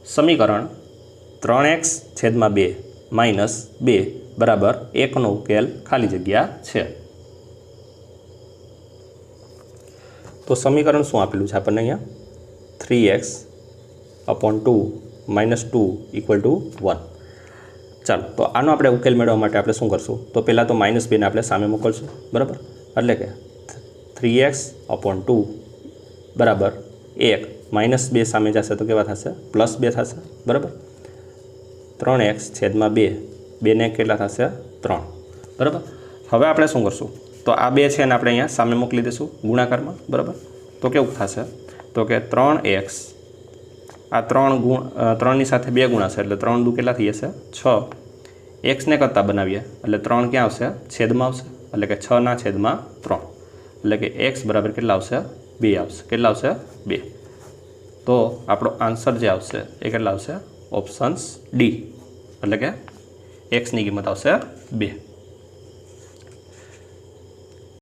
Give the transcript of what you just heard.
સમીકરણ 3x છેદમાં 2 minus 2 બરાબર 1નો ઉકેલ ખાલી જગ્યા છે. તો સમીકરણ શું આપેલું છે આપણને અહીંયા? 3x upon 2 minus 2 equal to 1. ચાલો, તો આનો આપણે ઉકેલ મેળવવા માટે આપણે શું કરશું? તો પહેલાં તો -2ને આપણે સામે મોકલશું, બરાબર? એટલે કે 3x અપોન 2 બરાબર 1 -2 સામે જશે તો કેવા થશે? +2 થશે, બરાબર? 3x છેદમાં 2, 2ને કેટલા થશે? 3, બરાબર? હવે આપણે શું કરશું? તો આ 2 છે ને આપણે અહીંયા સામે મોકલી દઈશું ગુણાકારમાં, બરાબર? તો કેવું થશે? તો કે 3x આ 3ની સાથે 2 ગુણાશે એટલે 3 દુ કેટલા થઈ જશે? 6. xને કરતાં બનાવીએ એટલે 3 ક્યાં આવશે? છેદમાં આવશે, એટલે કે 6ના છેદમાં 3, એટલે કે x બરાબર કેટલા આવશે? 2 આવશે. કેટલા આવશે? 2. તો આપણો આન્સર જે આવશે એ કેટલા આવશે? ઓપ્શન્સ ડી, એટલે કે xની કિંમત આવશે 2.